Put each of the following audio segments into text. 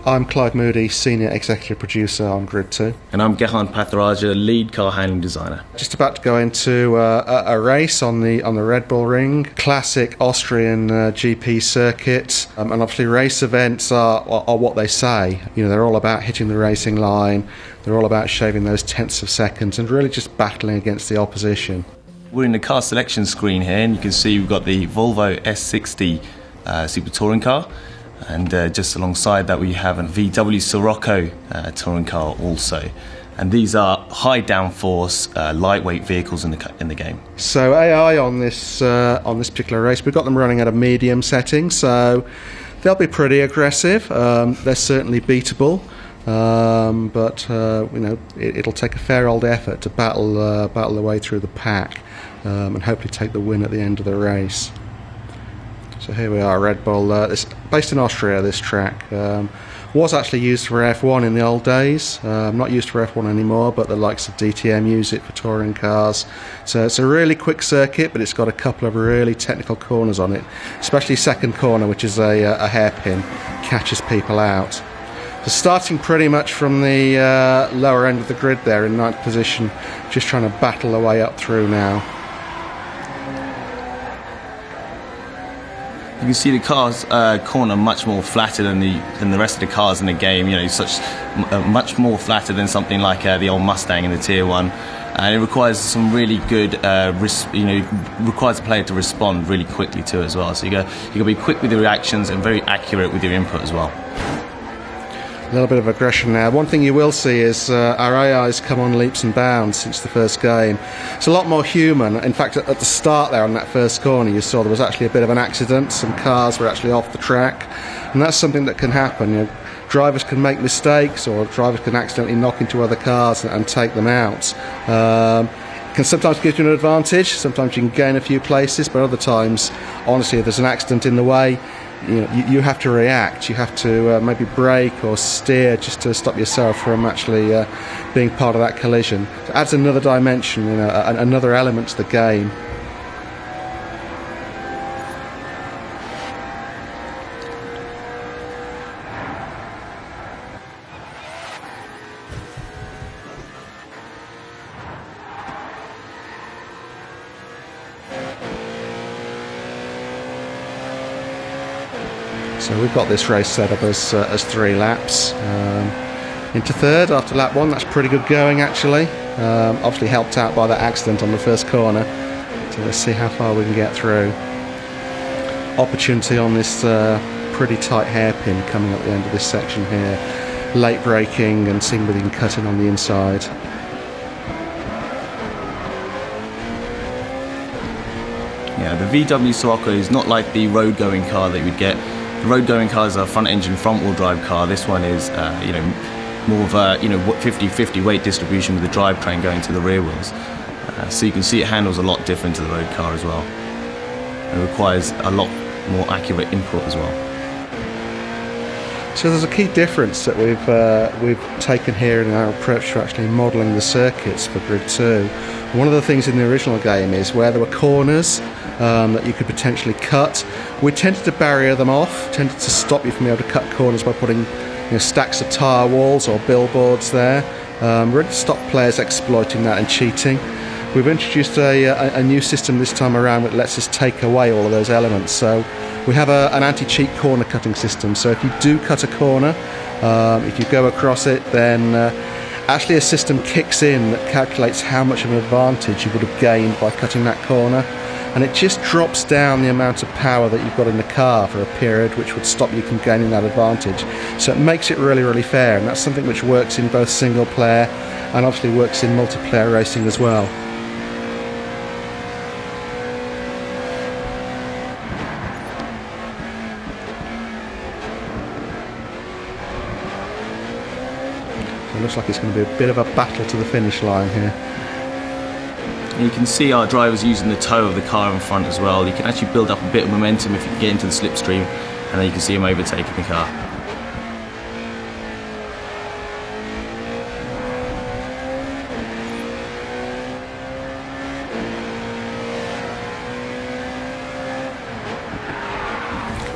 I'm Clive Moody, Senior Executive Producer on Grid 2. And I'm Gehan Patharaja, Lead Car Handling Designer. Just about to go into a race on the Red Bull Ring, classic Austrian GP circuit, and obviously race events are what they say. You know, they're all about hitting the racing line, they're all about shaving those tenths of seconds and really just battling against the opposition. We're in the car selection screen here, and you can see we've got the Volvo S60 Super Touring car. And just alongside that we have a VW Sirocco touring car also. And these are high downforce, lightweight vehicles in the game. So AI on this particular race, we've got them running at a medium setting, so they'll be pretty aggressive. They're certainly beatable, but you know, it'll take a fair old effort to battle the way through the pack and hopefully take the win at the end of the race. So here we are, Red Bull. This based in Austria. This track was actually used for F1 in the old days. Not used for F1 anymore, but the likes of DTM use it for touring cars. So it's a really quick circuit, but it's got a couple of really technical corners on it, especially second corner, which is a hairpin, catches people out. So starting pretty much from the lower end of the grid there in ninth position, just trying to battle the way up through now. You can see the car's corner much more flatter than the rest of the cars in the game. You know, much more flatter than something like the old Mustang in the Tier 1, and it requires some really good, requires the player to respond really quickly to it as well. So you got to be quick with your reactions and very accurate with your input as well. A little bit of aggression now. One thing you will see is our AI's come on leaps and bounds since the first game. It's a lot more human. In fact, at the start there on that first corner, you saw there was actually a bit of an accident. Some cars were actually off the track, and that's something that can happen. You know, drivers can make mistakes, or drivers can accidentally knock into other cars and take them out. It can sometimes give you an advantage. Sometimes you can gain a few places, but other times, honestly, if there's an accident in the way, you have to react. You have to maybe brake or steer just to stop yourself from actually being part of that collision. It adds another dimension, you know, another element to the game. So we've got this race set up as 3 laps. Into third after lap 1, that's pretty good going actually. Obviously helped out by that accident on the first corner. So let's see how far we can get through. Opportunity on this pretty tight hairpin coming at the end of this section here. Late braking and seeing whether you can cut in on the inside. Yeah, the VW Sirocco is not like the road-going car that you would get. The road-going car is a front-engine, front-wheel drive car. This one is, more of a 50-50 weight distribution with the drivetrain going to the rear wheels. So you can see it handles a lot different to the road car as well. It requires a lot more accurate input as well. So there's a key difference that we've taken here in our approach to actually modelling the circuits for Grid 2. One of the things in the original game is where there were corners that you could potentially cut, we tended to barrier them off, tended to stop you from being able to cut corners by putting stacks of tyre walls or billboards there, really to stop players exploiting that and cheating. We've introduced a new system this time around that lets us take away all of those elements. So we have an anti-cheat corner cutting system. So if you do cut a corner, if you go across it, then actually a system kicks in that calculates how much of an advantage you would have gained by cutting that corner. And it just drops down the amount of power that you've got in the car for a period, which would stop you from gaining that advantage. So it makes it really, really fair, and that's something which works in both single player and obviously works in multiplayer racing as well. So it looks like it's going to be a bit of a battle to the finish line here. And you can see our drivers using the toe of the car in front as well. You can actually build up a bit of momentum if you get into the slipstream, and then you can see them overtaking the car.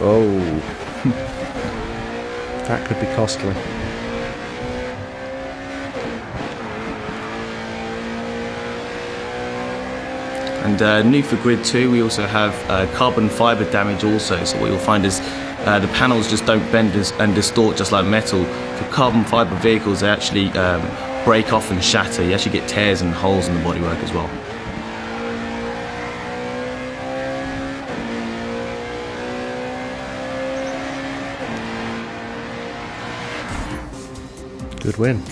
Oh. That could be costly. And new for Grid 2, we also have carbon fibre damage also. So what you'll find is the panels just don't bend and distort just like metal. For carbon fibre vehicles, they actually break off and shatter. You actually get tears and holes in the bodywork as well. Good win.